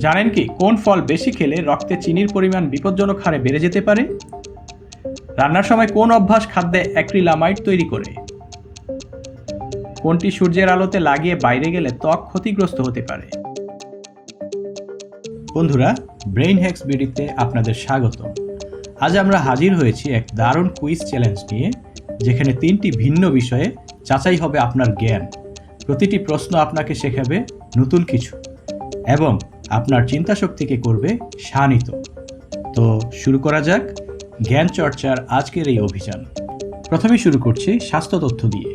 জানেন কি কোন ফল বেশি খেলে রক্তে চিনির পরিমাণ বিপজ্জনক হারে বেড়ে যেতে পারে? রান্নার সময় কোন অভ্যাস খাদ্যে অ্যাক্রিলামাইড তৈরি করে? কোনটি সূর্যের আলোতে লাগিয়ে বাইরে গেলে ত্বক ক্ষতিগ্রস্ত হতে পারে? বন্ধুরা, ব্রেইন হ্যাকস বিডিতে আপনাদের স্বাগত। আজ আমরা হাজির হয়েছি এক দারুণ কুইজ চ্যালেঞ্জ নিয়ে, যেখানে 3টি ভিন্ন বিষয়ে যাচাই হবে আপনার জ্ঞান। প্রতিটি প্রশ্ন আপনাকে শেখাবে নতুন কিছু এবং আপনার চিন্তাশক্তিকে করবে শানিত। তো শুরু করা যাক জ্ঞান চর্চার আজকের এই অভিযান। প্রথমে শুরু করছি স্বাস্থ্য তথ্য দিয়ে।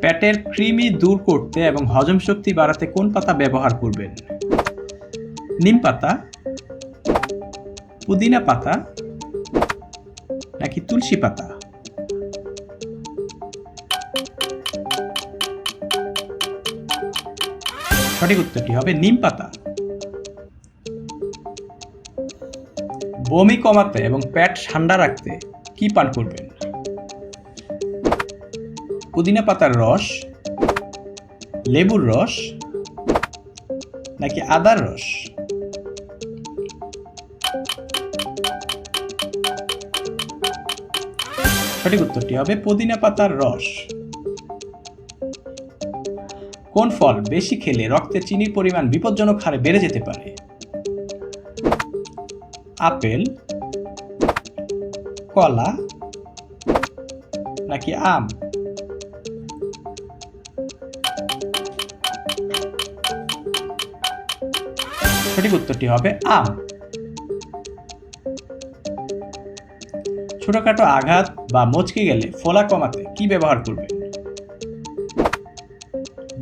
পেটের কৃমি দূর করতে এবং হজম শক্তি বাড়াতে কোন পাতা ব্যবহার করবেন? নিম পাতা, পুদিনা পাতা নাকি তুলসী পাতা? সঠিক উত্তরটি হবে নিম পাতা। বমি কমাতে এবং পেট ঠান্ডা রাখতে কি পান করবেন? পুদিনা পাতার রস, লেবুর রস নাকি আদার রস? সঠিক উত্তরটি হবে পুদিনা পাতার রস। কোন ফল বেশি খেলে রক্তে চিনির পরিমাণ বিপজ্জনক হারে বেড়ে যেতে পারে? আপেল, কলা নাকি আম? সঠিক উত্তরটি হবে আম। ছোটখাটো আঘাত বা মচকে গেলে ফোলা কমাতে কি ব্যবহার করবেন?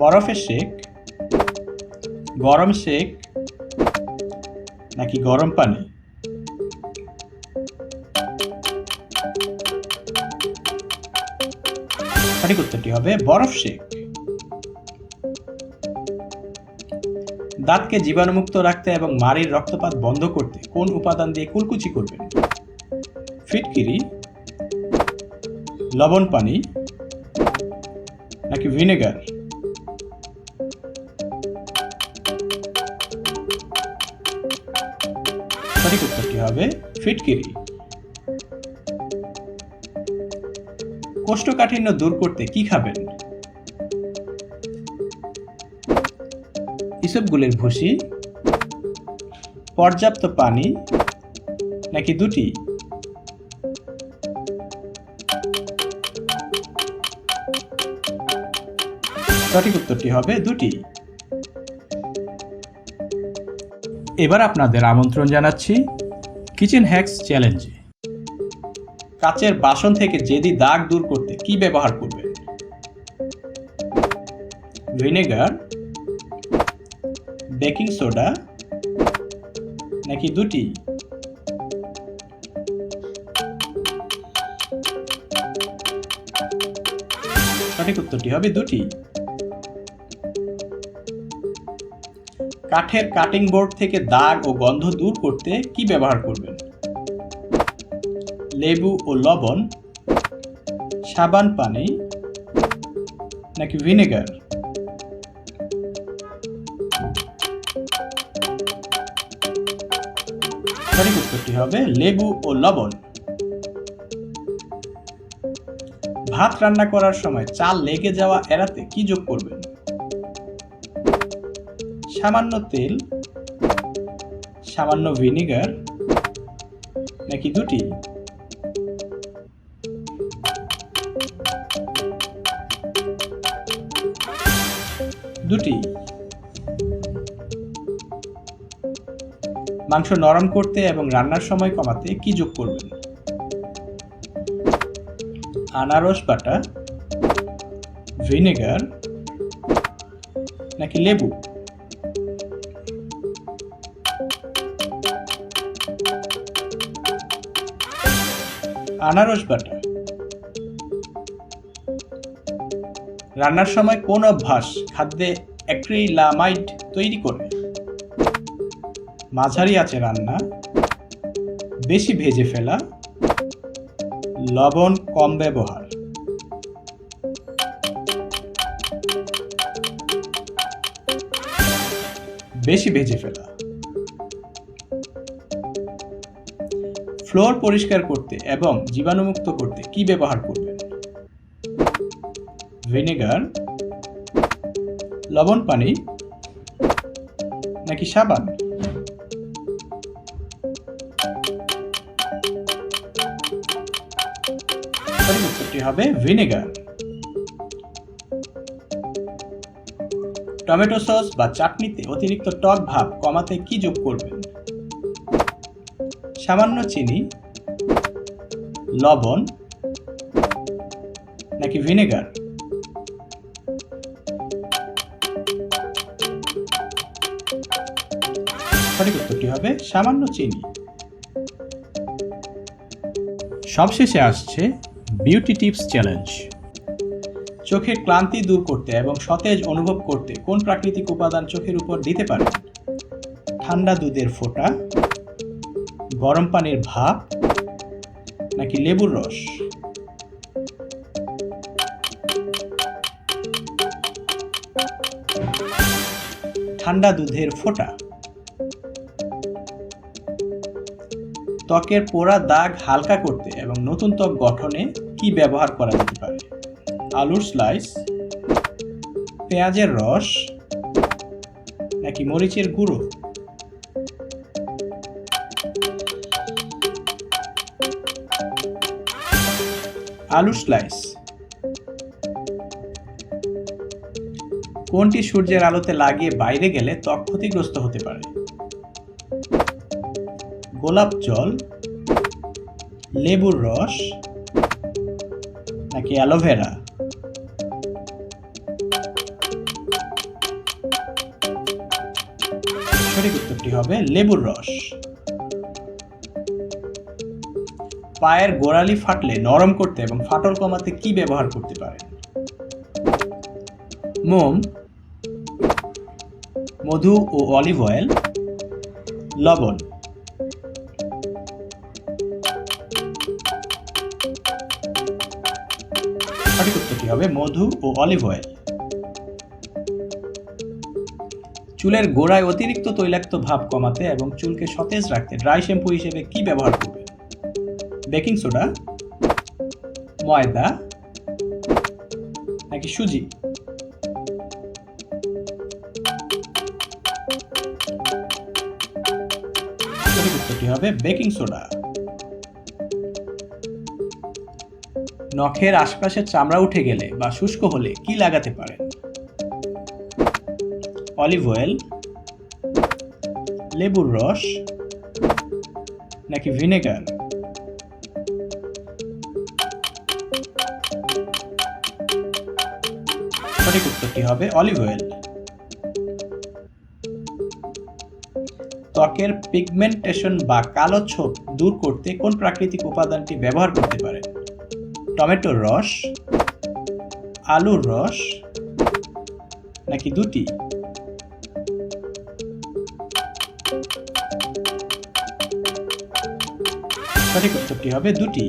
বরফের শেক, গরম শেক নাকি গরম পানি? সঠিক উত্তরটি হবে বরফ শেক। দাঁতকে জীবাণুমুক্ত রাখতে এবং মাড়ির রক্তপাত বন্ধ করতে কোন উপাদান দিয়ে কুলকুচি করবেন? ফিটকিরি, লবণ পানি নাকি ভিনেগার? সঠিক উত্তরটি হবে ফিটকিরি। কোষ্ঠকাঠিন্য দূর করতে কি খাবেন? ইসবগুলের ভুসি, পর্যাপ্ত পানি নাকি দুটি? সঠিক উত্তরটি হবে দুটি। এবার আপনাদের আমন্ত্রণ জানাচ্ছি কিচেন হ্যাকস চ্যালেঞ্জে। কাচের বাসন থেকে জেদি দাগ দূর করতে কি ব্যবহার করবেন? ভিনেগার, বেকিং সোডা নাকি দুটি? সঠিক উত্তরটি হবে দুটি। কাঠের কাটিং বোর্ড থেকে দাগ ও গন্ধ দূর করতে কি ব্যবহার করবেন? লেবু ও লবণ, সাবান পানি নাকি ভিনেগার? সঠিক উত্তরটি হবে লেবু ও লবণ। ভাত রান্না করার সময় চাল লেগে যাওয়া এড়াতে কি যোগ করবেন? সামান্য তেল, সামান্য ভিনেগার নাকি দুটি? দুটি। মাংস নরম করতে এবং রান্নার সময় কমাতে কি যোগ করবেন? আনারস বাটা, ভিনেগার নাকি লেবু? আনারস বাটা। রান্নার সময় কোন অভ্যাস খাদ্যে অ্যাক্রিলামাইড তৈরি করে? মাঝারি আঁচে রান্না, বেশি ভেজে ফেলা, লবণ কম ব্যবহার। বেশি ভেজে ফেলা। ফ্লোর পরিষ্কার করতে এবং জীবাণুমুক্ত করতে কি ব্যবহার করবেন? ভিনেগার, লবণ পানি নাকি সাবান? সঠিক উত্তরটি হবে ভিনেগার। টমেটো সস বা চাটনিতে অতিরিক্ত টক ভাব কমাতে কি যোগ করবেন? সামান্য চিনি, লবণ নাকি ভিনেগার? সঠিক উত্তরটি হবে সামান্য চিনি। সবশেষে আসছে বিউটি টিপস চ্যালেঞ্জ। চোখের ক্লান্তি দূর করতে এবং সতেজ অনুভব করতে কোন প্রাকৃতিক উপাদান চোখের উপর দিতে পারেন? ঠান্ডা দুধের ফোঁটা, গরম পানির ভাপ নাকি লেবুর রস? ঠান্ডা দুধের ফোঁটা। ত্বকের পোড়া দাগ হালকা করতে এবং নতুন ত্বক গঠনে কি ব্যবহার করা যেতে পারে? আলুর স্লাইস, পেঁয়াজের রস নাকি মরিচের গুঁড়ো? আলুর স্লাইস। কোনটি সূর্যের আলোতে লাগিয়ে বাইরে গেলে ত্বক ক্ষতিগ্রস্ত হতে পারে? গোলাপ জল, লেবুর রস নাকি অ্যালোভেরা? সঠিক উত্তরটি হবে লেবুর রস। পায়ের গোড়ালি ফাটলে নরম করতে এবং ফাটল কমাতে কি ব্যবহার করতে পারেন? মোম, মধু ও অলিভ অয়েল, লবণ? সঠিক উত্তরটি হবে মধু ও অলিভ অয়েল। চুলের গোড়ায় অতিরিক্ত তৈলাক্ত ভাব কমাতে এবং চুলকে সতেজ রাখতে ড্রাই শ্যাম্পু হিসেবে কি ব্যবহার করবেন? বেকিং সোডা, ময়দা নাকি সুজি? সঠিক উত্তরটি হবে বেকিং সোডা। নখের আশপাশে চামড়া উঠে গেলে বা শুষ্ক হলে কি লাগাতে পারেন? অলিভ অয়েল, লেবুর রস নাকি ভিনেগার? সঠিক উত্তরটি হবে অলিভ অয়েল। ত্বকের পিগমেন্টেশন বা কালো ছোপ দূর করতে কোন প্রাকৃতিক উপাদানটি ব্যবহার করতে পারেন? টমেটোর রস, আলুর রস নাকি দুটি? সঠিক উত্তরটি হবে দুটি।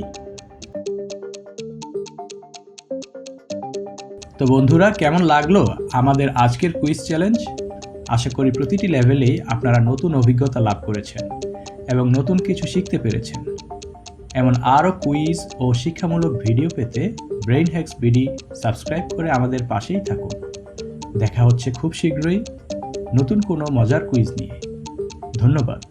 তো বন্ধুরা, কেমন লাগলো আমাদের আজকের কুইজ চ্যালেঞ্জ? আশা করি প্রতিটি লেভেলেই আপনারা নতুন অভিজ্ঞতা লাভ করেছেন এবং নতুন কিছু শিখতে পেরেছেন। এমন আরও কুইজ ও শিক্ষামূলক ভিডিও পেতে ব্রেইন হ্যাকস বিডি সাবস্ক্রাইব করে আমাদের পাশেই থাকুন। দেখা হচ্ছে খুব শীঘ্রই নতুন কোনো মজার কুইজ নিয়ে। ধন্যবাদ।